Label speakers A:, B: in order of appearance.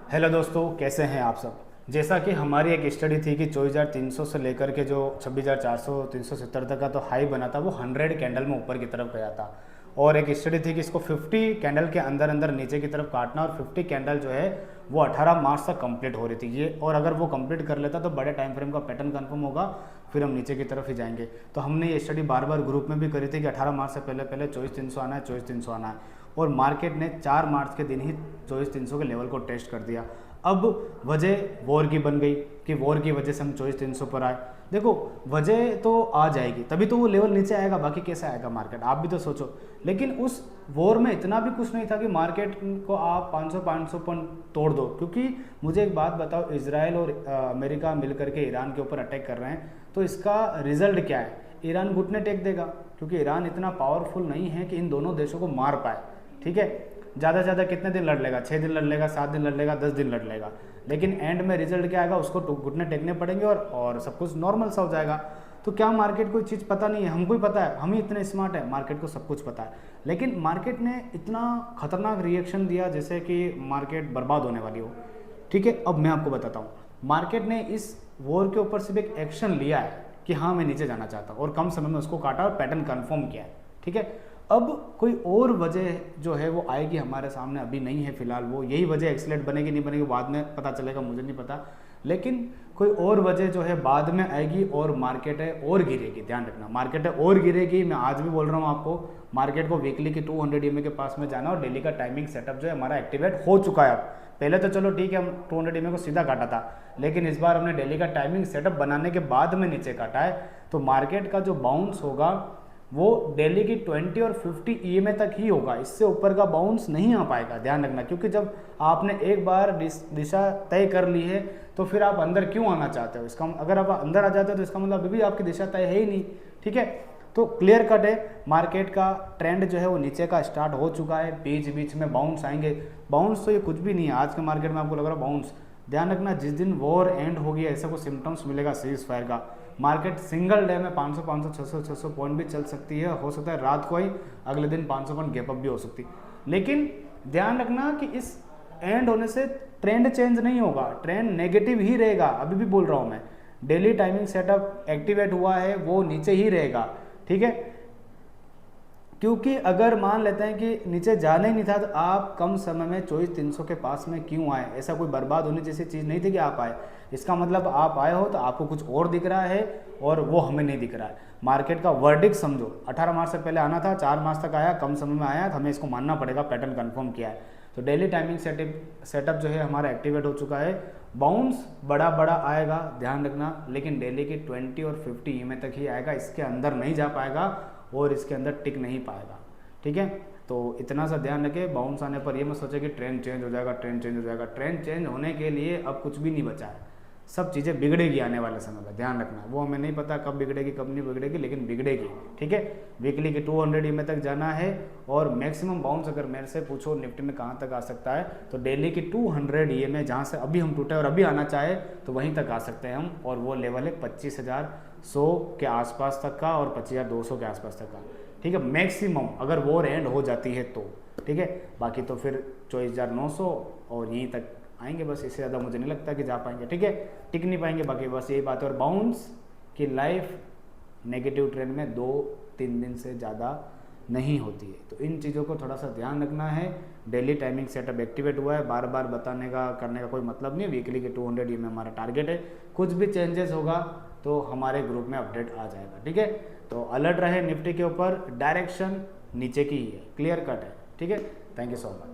A: Hello दोस्तों, कैसे हैं आप सब। जैसा कि हमारी एक स्टडी थी कि 24,300 से लेकर के जो 26,400 370 तक का तो हाई बना था वो 100 कैंडल में ऊपर की तरफ गया था। और एक स्टडी थी कि इसको 50 कैंडल के अंदर अंदर नीचे की तरफ काटना और 50 कैंडल जो है वो 18 मार्च तक कंप्लीट हो रही थी ये। और अगर वो कंप्लीट कर लेता तो बड़े टाइम फ्रेम का पैटर्न कंफर्म होगा, फिर हम नीचे की तरफ ही जाएंगे। तो हमने ये स्टडी बार बार ग्रुप में भी करी थी कि 18 मार्च से पहले पहले 24,300 आना है, 24,300 आना है। और मार्केट ने 4 मार्च के दिन ही 24,300 के लेवल को टेस्ट कर दिया। अब वजह वॉर की बन गई कि वॉर की वजह से हम 24,300 पर आए। देखो, वजह तो आ जाएगी तभी तो वो लेवल नीचे आएगा, बाकी कैसे आएगा मार्केट, आप भी तो सोचो। लेकिन उस वॉर में इतना भी कुछ नहीं था कि मार्केट को आप 500 पॉइंट तोड़ दो। क्योंकि मुझे एक बात बताओ, इजराइल और अमेरिका मिलकर के ईरान के ऊपर अटैक कर रहे हैं, तो इसका रिजल्ट क्या है? ईरान घुटने टेक देगा, क्योंकि ईरान इतना पावरफुल नहीं है कि इन दोनों देशों को मार पाए। ठीक है, ज़्यादा से ज़्यादा कितने दिन लड़ लेगा? 6 दिन लड़ लेगा, 7 दिन लड़ लेगा, 10 दिन लड़ लेगा। लेकिन एंड में रिजल्ट क्या आएगा? उसको घुटने टेकने पड़ेंगे और सब कुछ नॉर्मल सा हो जाएगा। तो क्या मार्केट को चीज़ पता नहीं है? हमको ही पता है, हम ही इतने स्मार्ट है, मार्केट को सब कुछ पता है। लेकिन मार्केट ने इतना खतरनाक रिएक्शन दिया जैसे कि मार्केट बर्बाद होने वाली हो। ठीक है, अब मैं आपको बताता हूँ। मार्केट ने इस वॉर के ऊपर सिर्फ एक एक्शन लिया है कि हाँ मैं नीचे जाना चाहता हूँ, और कम समय में उसको काटा और पैटर्न कन्फर्म किया है। ठीक है, अब कोई और वजह जो है वो आएगी हमारे सामने, अभी नहीं है फिलहाल। वो यही वजह एक्सलेट बनेगी नहीं बनेगी बाद में पता चलेगा, मुझे नहीं पता। लेकिन कोई और वजह जो है बाद में आएगी और मार्केट है और गिरेगी। ध्यान रखना, मार्केट है और गिरेगी। मैं आज भी बोल रहा हूँ आपको, मार्केट को वीकली की 200 EMA के पास में जाना, और डेली का टाइमिंग सेटअप जो है हमारा एक्टिवेट हो चुका है। अब पहले तो चलो ठीक है, हम 200 EMA को सीधा काटा था, लेकिन इस बार हमने डेली का टाइमिंग सेटअप बनाने के बाद में नीचे काटा है। तो मार्केट का जो बाउंस होगा वो डेली की 20 और 50 EMA तक ही होगा, इससे ऊपर का बाउंस नहीं आ पाएगा। ध्यान रखना, क्योंकि जब आपने एक बार दिशा तय कर ली है तो फिर आप अंदर क्यों आना चाहते हो? इसका अगर आप अंदर आ जाते हो तो इसका मतलब अभी भी आपकी दिशा तय है ही नहीं। ठीक है, तो क्लियर कट है, मार्केट का ट्रेंड जो है वो नीचे का स्टार्ट हो चुका है। बीच बीच में बाउंस आएंगे। बाउंस तो ये कुछ भी नहीं है आज के मार्केट में, आपको लग रहा है बाउंस। ध्यान रखना, जिस दिन वॉर एंड हो गया ऐसा कोई सिम्टम्स मिलेगा सीज फायर का, मार्केट सिंगल डे में 500 600 पॉइंट भी चल सकती है। हो सकता है रात को ही अगले दिन 500 पॉइंट गैप अप भी हो सकती है। लेकिन ध्यान रखना कि इस एंड होने से ट्रेंड चेंज नहीं होगा, ट्रेंड नेगेटिव ही रहेगा। अभी भी बोल रहा हूँ मैं, डेली टाइमिंग सेटअप एक्टिवेट हुआ है, वो नीचे ही रहेगा। ठीक है, क्योंकि अगर मान लेते हैं कि नीचे जाना ही नहीं था तो आप कम समय में 24,300 के पास में क्यों आए? ऐसा कोई बर्बाद होने जैसी चीज़ नहीं थी कि आप आए। इसका मतलब आप आए हो तो आपको कुछ और दिख रहा है और वो हमें नहीं दिख रहा है। मार्केट का वर्डिक्ट समझो, 18 मार्च से पहले आना था, 4 मार्च तक आया, कम समय में आया, तो हमें इसको मानना पड़ेगा, पैटर्न कन्फर्म किया है। तो डेली टाइमिंग सेटअप जो है हमारा एक्टिवेट हो चुका है। बाउंस बड़ा बड़ा आएगा, ध्यान रखना, लेकिन डेली की 20 और 50 EMA तक ही आएगा, इसके अंदर नहीं जा पाएगा और इसके अंदर टिक नहीं पाएगा। ठीक है, तो इतना सा ध्यान रखें। बाउंस आने पर ये मत सोचे कि ट्रेंड चेंज हो जाएगा, ट्रेंड चेंज हो जाएगा। ट्रेंड चेंज होने के लिए अब कुछ भी नहीं बचा है, सब चीज़ें बिगड़ेगी आने वाले समय में। ध्यान रखना, वो हमें नहीं पता कब बिगड़ेगी कब नहीं बिगड़ेगी, लेकिन बिगड़ेगी। ठीक है, वीकली की 200 EMA तक जाना है, और मैक्सिमम बाउंस अगर मेरे से पूछो निफ्टी में कहाँ तक आ सकता है, तो डेली की 200 EMA जहाँ से अभी हम टूटे और अभी आना चाहे तो वहीं तक आ सकते हैं हम, और वो लेवल है 25,100 के आसपास तक का और 25,200 के आसपास तक का। ठीक है, मैक्सिमम अगर वॉर एंड हो जाती है तो। ठीक है, बाकी तो फिर 24,900 और यहीं तक आएंगे बस, इससे ज़्यादा मुझे नहीं लगता कि जा पाएंगे। ठीक है, टिक नहीं पाएंगे, बाकी बस यही बात है। और बाउंस की लाइफ नेगेटिव ट्रेंड में 2-3 दिन से ज़्यादा नहीं होती है। तो इन चीज़ों को थोड़ा सा ध्यान रखना है। डेली टाइमिंग सेटअप एक्टिवेट हुआ है, बार बार बताने का करने का कोई मतलब नहीं है। वीकली के 200 EMA हमारा टारगेट है। कुछ भी चेंजेस होगा तो हमारे ग्रुप में अपडेट आ जाएगा। ठीक है, तो अलर्ट रहे, निफ्टी के ऊपर डायरेक्शन नीचे की ही है, क्लियर कट है। ठीक है, थैंक यू सो मच।